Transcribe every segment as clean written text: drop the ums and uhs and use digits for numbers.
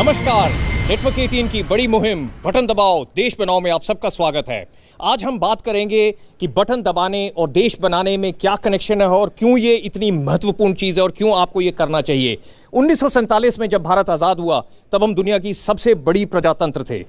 नमस्कार, नेटवर्क 18 की बड़ी मुहिम बटन दबाओ देश बनाओ में आप सबका स्वागत है। आज हम बात करेंगे कि बटन दबाने और देश बनाने में क्या कनेक्शन है और क्यों ये इतनी महत्वपूर्ण चीज़ है और क्यों आपको ये करना चाहिए। 1947 में जब भारत आज़ाद हुआ तब हम दुनिया की सबसे बड़ी प्रजातंत्र थे।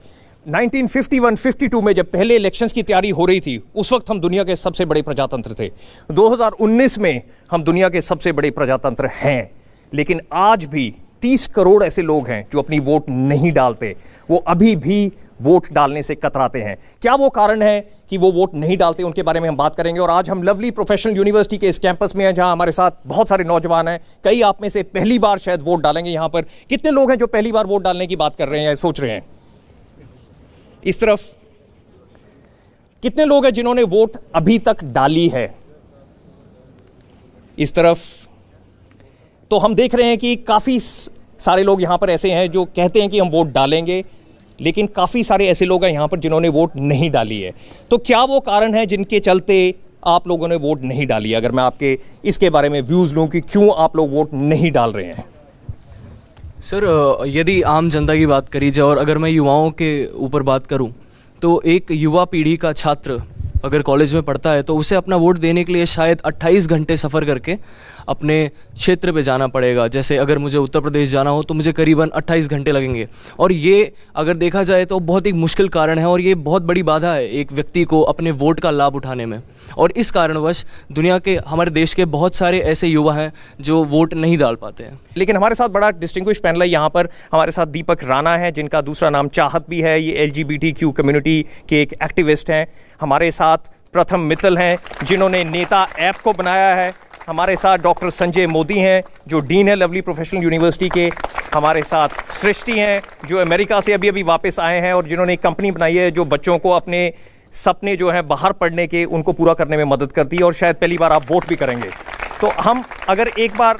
1951-52 में जब पहले इलेक्शंस की तैयारी हो रही थी उस वक्त हम दुनिया के सबसे बड़े प्रजातंत्र थे। 2019 में हम दुनिया के सबसे बड़े प्रजातंत्र हैं, लेकिन आज भी 30 करोड़ ऐसे लोग हैं जो अपनी वोट नहीं डालते। वो अभी भी वोट डालने से कतराते हैं। क्या वो कारण है कि वो वोट नहीं डालते, उनके बारे में हम बात करेंगे। और आज हम लवली प्रोफेशनल यूनिवर्सिटी के इस कैंपस में हैं जहां हमारे साथ बहुत सारे नौजवान हैं। कई आप में से पहली बार शायद वोट डालेंगे। यहां पर कितने लोग हैं जो पहली बार वोट डालने की बात कर रहे हैं या सोच रहे हैं? इस तरफ कितने लोग हैं जिन्होंने वोट अभी तक डाली है? इस तरफ तो हम देख रहे हैं कि काफ़ी सारे लोग यहाँ पर ऐसे हैं जो कहते हैं कि हम वोट डालेंगे, लेकिन काफ़ी सारे ऐसे लोग हैं यहाँ पर जिन्होंने वोट नहीं डाली है। तो क्या वो कारण है जिनके चलते आप लोगों ने वोट नहीं डाली? अगर मैं आपके इसके बारे में व्यूज़ लूँ कि क्यों आप लोग वोट नहीं डाल रहे हैं। सर, यदि आम जनता की बात करी जाए और अगर मैं युवाओं के ऊपर बात करूं, तो एक युवा पीढ़ी का छात्र अगर कॉलेज में पढ़ता है तो उसे अपना वोट देने के लिए शायद 28 घंटे सफ़र करके अपने क्षेत्र पे जाना पड़ेगा। जैसे अगर मुझे उत्तर प्रदेश जाना हो तो मुझे करीबन 28 घंटे लगेंगे, और ये अगर देखा जाए तो बहुत ही मुश्किल कारण है और ये बहुत बड़ी बाधा है एक व्यक्ति को अपने वोट का लाभ उठाने में। और इस कारणवश दुनिया के, हमारे देश के बहुत सारे ऐसे युवा हैं जो वोट नहीं डाल पाते हैं। लेकिन हमारे साथ बड़ा डिस्टिंग्विश पैनल है। यहाँ पर हमारे साथ दीपक राणा है, जिनका दूसरा नाम चाहत भी है। ये LGBTQ कम्युनिटी के एक एक्टिविस्ट हैं। हमारे साथ प्रथम मित्तल हैं जिन्होंने नेता ऐप को बनाया है। हमारे साथ डॉक्टर संजय मोदी हैं जो डीन है लवली प्रोफेशनल यूनिवर्सिटी के। हमारे साथ सृष्टि हैं जो अमेरिका से अभी वापस आए हैं और जिन्होंने एक कंपनी बनाई है जो बच्चों को अपने सपने जो हैं बाहर पढ़ने के उनको पूरा करने में मदद करती है। और शायद पहली बार आप वोट भी करेंगे। तो हम अगर एक बार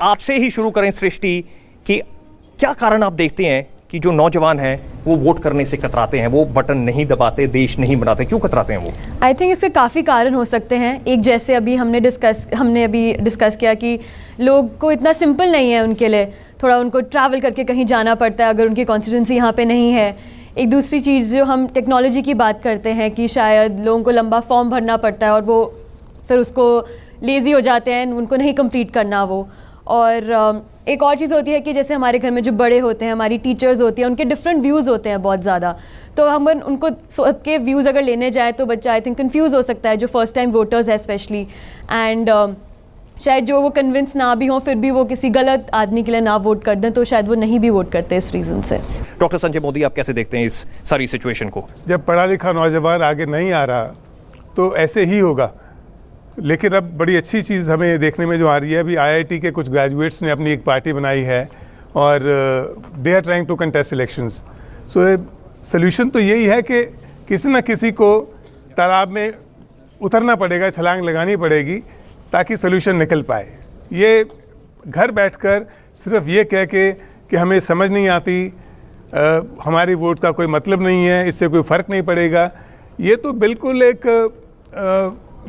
आपसे ही शुरू करें सृष्टि, कि क्या कारण आप देखते हैं कि जो नौजवान हैं वो वोट करने से कतराते हैं, वो बटन नहीं दबाते, देश नहीं बनाते, क्यों कतराते हैं वो? आई थिंक इसके काफ़ी कारण हो सकते हैं। एक जैसे अभी हमने अभी डिस्कस किया कि लोग को इतना सिंपल नहीं है उनके लिए, थोड़ा उनको ट्रैवल करके कहीं जाना पड़ता है अगर उनकी कॉन्स्टिट्यूंसी यहाँ पे नहीं है। एक दूसरी चीज़ जो हम टेक्नोलॉजी की बात करते हैं कि शायद लोगों को लंबा फॉर्म भरना पड़ता है और वो फिर उसको लेज़ी हो जाते हैं, उनको नहीं कंप्लीट करना वो। और एक और चीज़ होती है कि जैसे हमारे घर में जो बड़े होते हैं, हमारी टीचर्स होती हैं, उनके डिफरेंट व्यूज़ होते हैं बहुत ज़्यादा। तो हम उनको सबके व्यूज़ अगर लेने जाए तो बच्चा आई थिंक कंफ्यूज हो सकता है, जो फर्स्ट टाइम वोटर्स है स्पेशली। एंड शायद जो वो कन्विंस ना भी हों फिर भी वो किसी गलत आदमी के लिए ना वोट कर दें, तो शायद वो नहीं भी वोट करते इस रीज़न से। डॉक्टर संजय मोदी, आप कैसे देखते हैं इस सारी सिचुएशन को? जब पढ़ा लिखा नौजवान आगे नहीं आ रहा तो ऐसे ही होगा। लेकिन अब बड़ी अच्छी चीज़ हमें देखने में जो आ रही है, अभी IIT के कुछ ग्रेजुएट्स ने अपनी एक पार्टी बनाई है और they are trying to contest elections. So solution तो यही है कि किसी न किसी को तालाब में उतरना पड़ेगा, छलांग लगानी पड़ेगी ताकि सोल्यूशन निकल पाए। ये घर बैठकर सिर्फ ये कह के कि हमें समझ नहीं आती, हमारी वोट का कोई मतलब नहीं है, इससे कोई फ़र्क नहीं पड़ेगा, ये तो बिल्कुल एक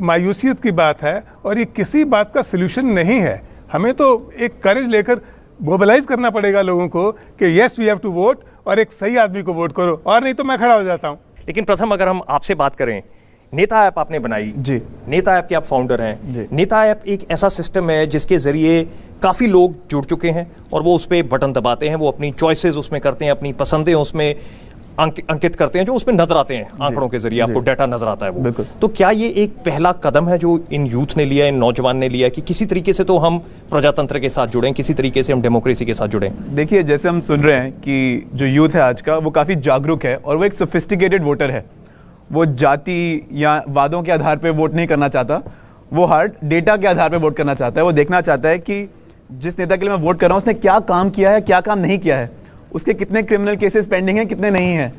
मायूसियत की बात है और ये किसी बात का सलूशन नहीं है। हमें तो एक करेज लेकर मोबिलाइज करना पड़ेगा लोगों को कि yes we have to vote, और एक सही आदमी को वोट करो, और नहीं तो मैं खड़ा हो जाता हूँ। लेकिन प्रथम अगर हम आपसे बात करें, नेता ऐप आपने बनाई जी, नेता ऐप के आप फाउंडर हैं। नेता ऐप एक ऐसा सिस्टम है जिसके जरिए काफ़ी लोग जुड़ चुके हैं और वो उस पर बटन दबाते हैं, वो अपनी चॉइसेस उसमें करते हैं, अपनी पसंदें उसमें अंकित करते हैं जो उसमें नजर आते हैं आंकड़ों के जरिए, आपको डाटा नजर आता है वो। तो क्या ये एक पहला कदम है जो इन यूथ ने लिया, इन नौजवान ने लिया कि किसी तरीके से तो हम प्रजातंत्र के साथ जुड़ें, किसी तरीके से हम डेमोक्रेसी के साथ जुड़ें? देखिए, जैसे हम सुन रहे हैं कि जो यूथ है आज का वो काफ़ी जागरूक है और वो एक सोफिस्टिकेटेड वोटर है। वो जाति या वादों के आधार पर वोट नहीं करना चाहता, वो हार्ड डेटा के आधार पर वोट करना चाहता है। वो देखना चाहता है कि जिस नेता के लिए मैं वोट कर रहा हूँ उसने क्या काम किया है, क्या काम नहीं किया है, उसके कितने क्रिमिनल केसेस पेंडिंग हैं, कितने नहीं हैं,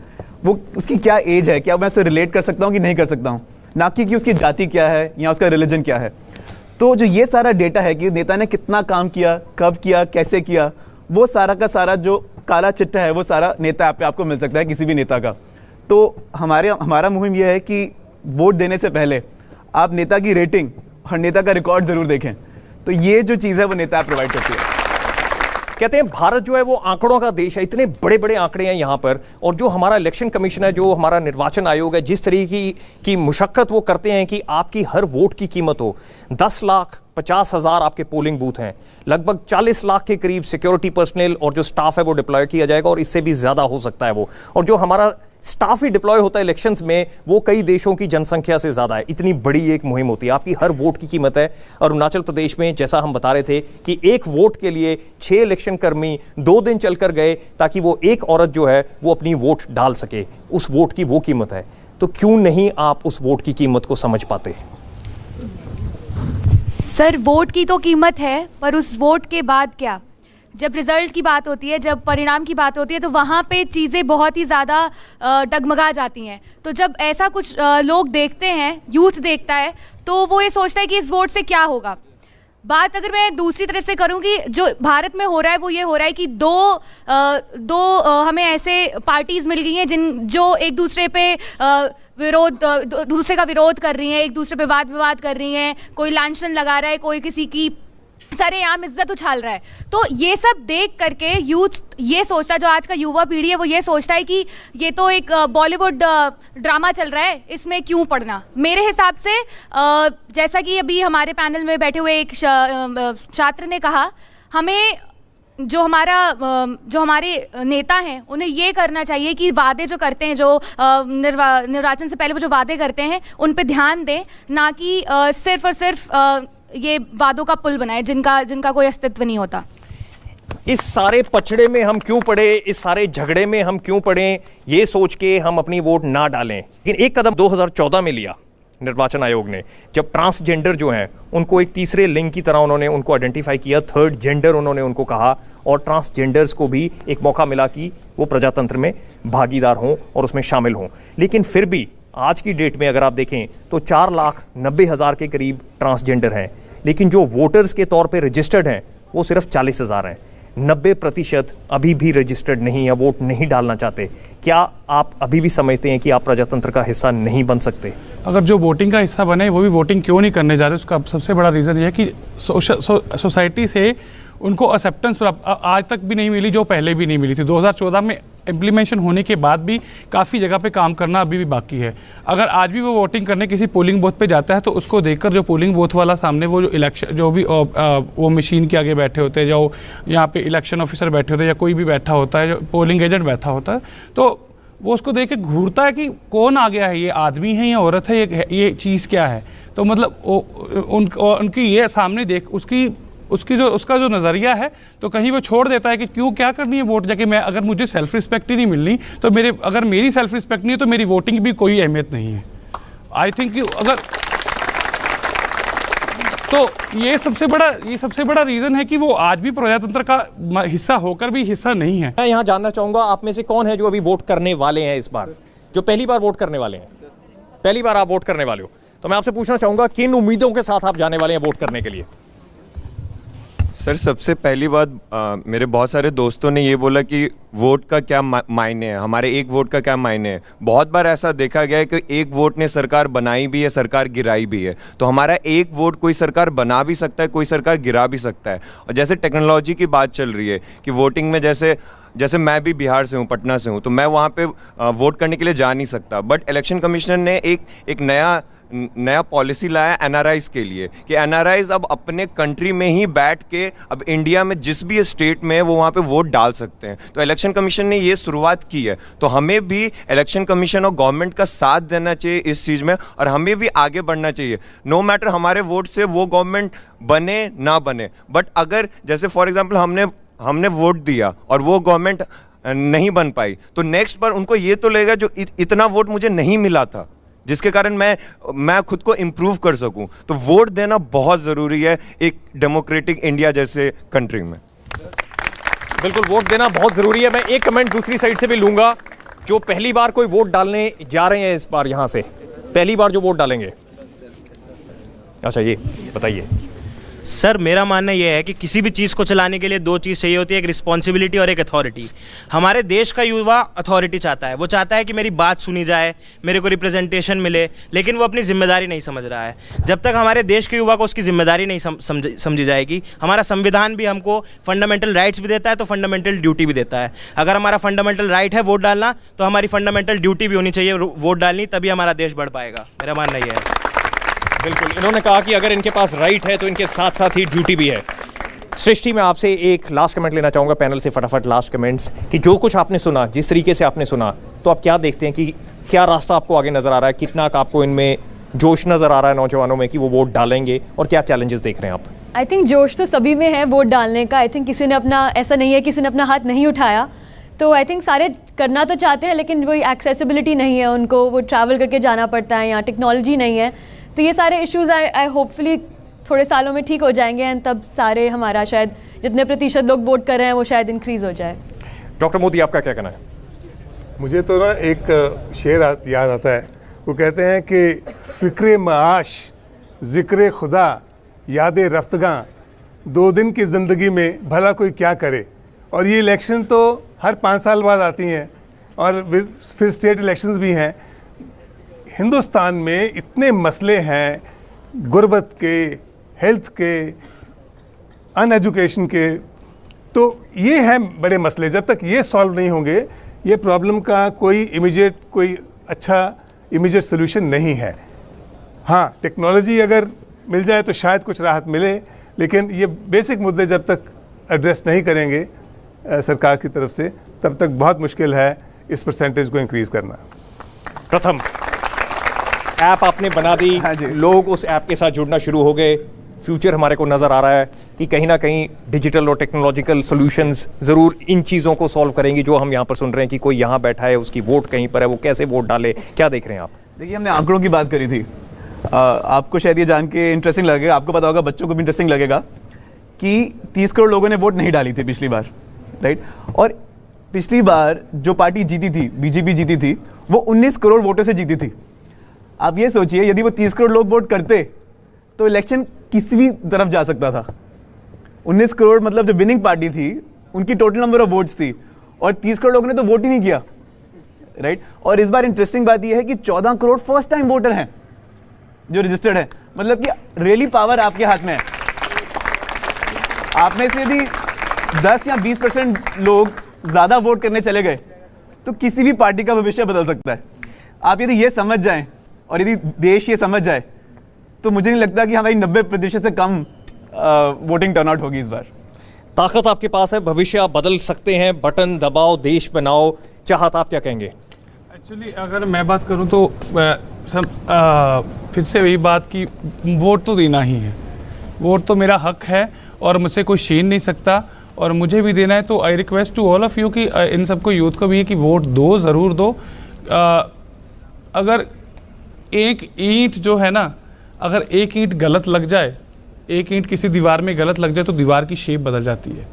वो उसकी क्या एज है, क्या मैं उससे रिलेट कर सकता हूँ कि नहीं कर सकता हूँ, ना कि उसकी जाति क्या है या उसका रिलीजन क्या है। तो जो ये सारा डेटा है कि नेता ने कितना काम किया, कब किया, कैसे किया, वो सारा का सारा जो काला चिट्ठा है वो सारा नेता ऐप पे आपको मिल सकता है, किसी भी नेता का। तो हमारा मुहिम ये है कि वोट देने से पहले आप नेता की रेटिंग और नेता का रिकॉर्ड ज़रूर देखें। तो ये जो चीज़ है वो नेता ऐप प्रोवाइड करती है। कहते हैं भारत जो है वो आंकड़ों का देश है, इतने बड़े बड़े आंकड़े हैं यहाँ पर, और जो हमारा इलेक्शन कमीशन है, जो हमारा निर्वाचन आयोग है, जिस तरीके की मुशक्कत वो करते हैं कि आपकी हर वोट की कीमत हो। 10,50,000 आपके पोलिंग बूथ हैं, लगभग 40 लाख के करीब सिक्योरिटी पर्सनल और जो स्टाफ है वो डिप्लॉय किया जाएगा, और इससे भी ज्यादा हो सकता है वो। और जो हमारा स्टाफ ही डिप्लॉय होता है इलेक्शंस में, वो कई देशों की जनसंख्या से ज्यादा है। इतनी बड़ी एक मुहिम होती है, आपकी हर वोट की कीमत है। और अरुणाचल प्रदेश में जैसा हम बता रहे थे कि एक वोट के लिए 6 इलेक्शन कर्मी 2 दिन चलकर गए ताकि वो एक औरत जो है वो अपनी वोट डाल सके। उस वोट की वो कीमत है, तो क्यों नहीं आप उस वोट की कीमत को समझ पाते? सर, वोट की तो कीमत है, पर उस वोट के बाद क्या? जब रिजल्ट की बात होती है, जब परिणाम की बात होती है, तो वहाँ पे चीज़ें बहुत ही ज़्यादा डगमगा जाती हैं। तो जब ऐसा कुछ लोग देखते हैं, यूथ देखता है, तो वो ये सोचता है कि इस वोट से क्या होगा। बात अगर मैं दूसरी तरफ से करूँ कि जो भारत में हो रहा है वो ये हो रहा है कि दो हमें ऐसे पार्टीज मिल गई हैं जो एक दूसरे पे दूसरे का विरोध कर रही हैं, एक दूसरे पे वाद विवाद कर रही हैं, कोई लांछन लगा रहा है, कोई किसी की सरेआम इज्जत उछाल रहा है। तो ये सब देख करके यूथ ये सोचता है, जो आज का युवा पीढ़ी है वो ये सोचता है कि ये तो एक बॉलीवुड ड्रामा चल रहा है, इसमें क्यों पढ़ना। मेरे हिसाब से जैसा कि अभी हमारे पैनल में बैठे हुए एक छात्र ने कहा, हमें जो हमारे नेता हैं उन्हें ये करना चाहिए कि वादे जो करते हैं, जो निर्वाचन से पहले वो जो वादे करते हैं उन पे ध्यान दें, ना कि सिर्फ और सिर्फ ये वादों का पुल बनाए जिनका कोई अस्तित्व नहीं होता। इस सारे पचड़े में हम क्यों पड़े, इस सारे झगड़े में हम क्यों पड़े, ये सोच के हम अपनी वोट ना डालें। लेकिन एक कदम 2014 में लिया निर्वाचन आयोग ने, जब ट्रांसजेंडर जो हैं उनको एक तीसरे लिंग की तरह उन्होंने उनको आइडेंटिफाई किया, थर्ड जेंडर उन्होंने उनको कहा, और ट्रांसजेंडर्स को भी एक मौका मिला कि वो प्रजातंत्र में भागीदार हों और उसमें शामिल हों। लेकिन फिर भी आज की डेट में अगर आप देखें तो 4,90,000 के करीब ट्रांसजेंडर हैं, लेकिन जो वोटर्स के तौर पे रजिस्टर्ड हैं वो सिर्फ 40,000 हैं। 90% अभी भी रजिस्टर्ड नहीं है, वोट नहीं डालना चाहते। क्या आप अभी भी समझते हैं कि आप प्रजातंत्र का हिस्सा नहीं बन सकते? अगर जो वोटिंग का हिस्सा बने वो भी वोटिंग क्यों नहीं करने जा रहे, उसका सबसे बड़ा रीज़न ये है कि सोसाइटी से उनको एक्सेप्टेंस आज तक भी नहीं मिली, जो पहले भी नहीं मिली थी। 2014 में इम्प्लीमेंटेशन होने के बाद भी काफ़ी जगह पे काम करना अभी भी बाकी है। अगर आज भी वो वोटिंग करने किसी पोलिंग बूथ पे जाता है तो उसको देखकर जो पोलिंग बूथ वाला सामने वो जो इलेक्शन जो भी वो मशीन के आगे बैठे होते हैं, जो यहाँ पे इलेक्शन ऑफिसर बैठे होते हैं या कोई भी बैठा होता है, जो पोलिंग एजेंट बैठा होता है, तो वो उसको देख के घूरता है कि कौन आ गया है, ये आदमी है या औरत है, ये चीज़ क्या है। तो मतलब उनकी ये सामने देख उसका जो नज़रिया है, तो कहीं वो छोड़ देता है कि क्यों क्या करनी है वोट जाके। मैं अगर मुझे सेल्फ रिस्पेक्ट ही नहीं मिलनी तो अगर मेरी सेल्फ रिस्पेक्ट नहीं है तो मेरी वोटिंग भी कोई अहमियत नहीं है। आई थिंक अगर तो ये सबसे बड़ा रीज़न है कि वो आज भी प्रजातंत्र का हिस्सा होकर भी हिस्सा नहीं है। मैं यहाँ जानना चाहूँगा आप में से कौन है जो अभी वोट करने वाले हैं, इस बार जो पहली बार वोट करने वाले हैं? पहली बार आप वोट करने वाले हो, तो मैं आपसे पूछना चाहूँगा किन उम्मीदों के साथ आप जाने वाले हैं वोट करने के लिए? सर, सबसे पहली बात, मेरे बहुत सारे दोस्तों ने ये बोला कि वोट का क्या मायने है, हमारे एक वोट का क्या मायने है। बहुत बार ऐसा देखा गया है कि एक वोट ने सरकार बनाई भी है, सरकार गिराई भी है। तो हमारा एक वोट कोई सरकार बना भी सकता है, कोई सरकार गिरा भी सकता है। और जैसे टेक्नोलॉजी की बात चल रही है कि वोटिंग में जैसे मैं भी बिहार से हूँ, पटना से हूँ, तो मैं वहाँ पे वोट करने के लिए जा नहीं सकता। बट इलेक्शन कमीशन ने एक नया पॉलिसी लाया एनआरआईज के लिए कि एनआरआईज अब अपने कंट्री में ही बैठ के अब इंडिया में जिस भी स्टेट में वो वहाँ पे वोट डाल सकते हैं। तो इलेक्शन कमीशन ने ये शुरुआत की है, तो हमें भी इलेक्शन कमीशन और गवर्नमेंट का साथ देना चाहिए इस चीज़ में, और हमें भी आगे बढ़ना चाहिए। नो मैटर हमारे वोट से वो गवर्नमेंट बने ना बने, बट अगर जैसे फॉर एग्जाम्पल हमने वोट दिया और वो गवर्नमेंट नहीं बन पाई, तो नेक्स्ट बार उनको ये तो लगेगा जो इतना वोट मुझे नहीं मिला था, जिसके कारण मैं खुद को इम्प्रूव कर सकूं। तो वोट देना बहुत ज़रूरी है एक डेमोक्रेटिक इंडिया जैसे कंट्री में। बिल्कुल, वोट देना बहुत ज़रूरी है। मैं एक कमेंट दूसरी साइड से भी लूँगा, जो पहली बार कोई वोट डालने जा रहे हैं इस बार, यहाँ से पहली बार जो वोट डालेंगे, अच्छा ये बताइए। सर मेरा मानना यह है कि किसी भी चीज़ को चलाने के लिए दो चीज़ चाहिए होती है, एक रिस्पॉन्सिबिलिटी और एक अथॉरिटी। हमारे देश का युवा अथॉरिटी चाहता है, वो चाहता है कि मेरी बात सुनी जाए, मेरे को रिप्रेजेंटेशन मिले, लेकिन वो अपनी जिम्मेदारी नहीं समझ रहा है। जब तक हमारे देश के युवा को उसकी जिम्मेदारी नहीं समझी जाएगी, हमारा संविधान भी हमको फंडामेंटल राइट्स भी देता है तो फंडामेंटल ड्यूटी भी देता है। अगर हमारा फंडामेंटल राइट है वोट डालना, तो हमारी फंडामेंटल ड्यूटी भी होनी चाहिए वोट डालनी, तभी हमारा देश बढ़ पाएगा। मेरा मानना यह है। बिल्कुल, इन्होंने कहा कि अगर इनके पास राइट है तो इनके साथ साथ ही ड्यूटी भी है। सृष्टि, मैं आपसे एक लास्ट कमेंट लेना चाहूँगा पैनल से, फटाफट लास्ट कमेंट्स, कि जो कुछ आपने सुना, जिस तरीके से आपने सुना, तो आप क्या देखते हैं कि क्या रास्ता आपको आगे नज़र आ रहा है, कितना आपको इनमें जोश नज़र आ रहा है नौजवानों में कि वो वोट डालेंगे, और क्या चैलेंजेस देख रहे हैं आप? आई थिंक जोश तो सभी में है वोट डालने का। आई थिंक किसी ने अपना, ऐसा नहीं है किसी ने अपना हाथ नहीं उठाया, तो आई थिंक सारे करना तो चाहते हैं, लेकिन वही एक्सेसिबिलिटी नहीं है उनको, वो ट्रैवल करके जाना पड़ता है, यहाँ टेक्नोलॉजी नहीं है, तो ये सारे इश्यूज आई होपफुली थोड़े सालों में ठीक हो जाएंगे, एंड तब सारे हमारा शायद जितने प्रतिशत लोग वोट कर रहे हैं वो शायद इंक्रीज़ हो जाए। डॉक्टर मोदी, आपका क्या कहना है? मुझे तो ना एक शेर याद आता है, वो कहते हैं कि फ़िक्र माश ज़िक्र खुदा याद रफ्तगां, 2 दिन की ज़िंदगी में भला कोई क्या करे। और ये इलेक्शन तो हर 5 साल बाद आती हैं, और फिर स्टेट इलेक्शंस भी हैं। हिंदुस्तान में इतने मसले हैं, गुर्बत के, हेल्थ के, अनएजुकेशन के, तो ये हैं बड़े मसले। जब तक ये सॉल्व नहीं होंगे, ये प्रॉब्लम का कोई अच्छा इमीडिएट सोल्यूशन नहीं है। हाँ, टेक्नोलॉजी अगर मिल जाए तो शायद कुछ राहत मिले, लेकिन ये बेसिक मुद्दे जब तक एड्रेस नहीं करेंगे सरकार की तरफ से, तब तक बहुत मुश्किल है इस परसेंटेज को इंक्रीज़ करना। प्रथम, ऐप आपने बना दी, लोग उस ऐप के साथ जुड़ना शुरू हो गए, फ्यूचर हमारे को नज़र आ रहा है कि कहीं ना कहीं डिजिटल और टेक्नोलॉजिकल सॉल्यूशंस ज़रूर इन चीज़ों को सॉल्व करेंगी, जो हम यहाँ पर सुन रहे हैं कि कोई यहाँ बैठा है, उसकी वोट कहीं पर है, वो कैसे वोट डाले। क्या देख रहे हैं आप? देखिए, हमने आंकड़ों की बात करी थी, आपको शायद ये जान के इंटरेस्टिंग लगेगा, आपको पता होगा, बच्चों को भी इंटरेस्टिंग लगेगा कि 30 करोड़ लोगों ने वोट नहीं डाली थी पिछली बार, राइट। और पिछली बार जो पार्टी जीती थी, बीजेपी जीती थी, वो 19 करोड़ वोटों से जीती थी। आप ये सोचिए, यदि वो 30 करोड़ लोग वोट करते तो इलेक्शन किसी भी तरफ जा सकता था। 19 करोड़ मतलब जो विनिंग पार्टी थी, उनकी टोटल नंबर ऑफ वोट्स थी, और 30 करोड़ लोगों ने तो वोट ही नहीं किया, राइट। और इस बार इंटरेस्टिंग बात यह है कि 14 करोड़ फर्स्ट टाइम वोटर हैं जो रजिस्टर्ड हैं, मतलब कि रियली पावर आपके हाथ में है। आप में से यदि 10 या 20% लोग ज़्यादा वोट करने चले गए तो किसी भी पार्टी का भविष्य बदल सकता है। आप यदि ये समझ जाएं और यदि देश ये समझ जाए, तो मुझे नहीं लगता कि हमारी 90% से कम वोटिंग टर्नआउट होगी इस बार। ताकत आपके पास है, भविष्य आप बदल सकते हैं, बटन दबाओ, देश बनाओ। चाहत, आप क्या कहेंगे? एक्चुअली अगर मैं बात करूं तो फिर से वही बात कि वोट तो देना ही है, वोट तो मेरा हक है और मुझसे कोई छीन नहीं सकता, और मुझे भी देना है। तो I request to all of you कि इन सबको, यूथ को भी है कि वोट दो, ज़रूर दो। अगर एक ईंट जो है ना, अगर एक ईंट गलत लग जाए, एक ईंट किसी दीवार में गलत लग जाए तो दीवार की शेप बदल जाती है।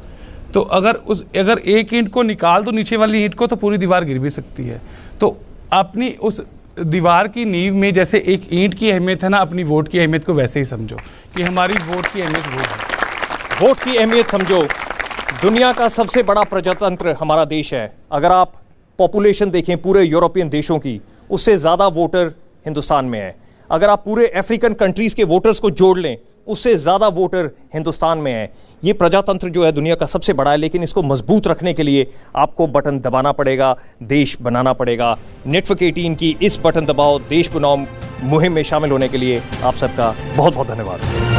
तो अगर एक ईंट को निकाल दो नीचे वाली ईंट को, तो पूरी दीवार गिर भी सकती है। तो अपनी उस दीवार की नींव में जैसे एक ईंट की अहमियत है ना, अपनी वोट की अहमियत को वैसे ही समझो कि हमारी वोट की अहमियत वो है। वोट की अहमियत समझो। दुनिया का सबसे बड़ा प्रजातंत्र हमारा देश है। अगर आप पॉपुलेशन देखें पूरे यूरोपियन देशों की, उससे ज़्यादा वोटर हिंदुस्तान में है। अगर आप पूरे अफ्रीकन कंट्रीज़ के वोटर्स को जोड़ लें, उससे ज़्यादा वोटर हिंदुस्तान में है। ये प्रजातंत्र जो है दुनिया का सबसे बड़ा है, लेकिन इसको मजबूत रखने के लिए आपको बटन दबाना पड़ेगा, देश बनाना पड़ेगा। नेटवर्क 18 की इस बटन दबाओ देश बनाओ मुहिम में शामिल होने के लिए आप सबका बहुत बहुत धन्यवाद।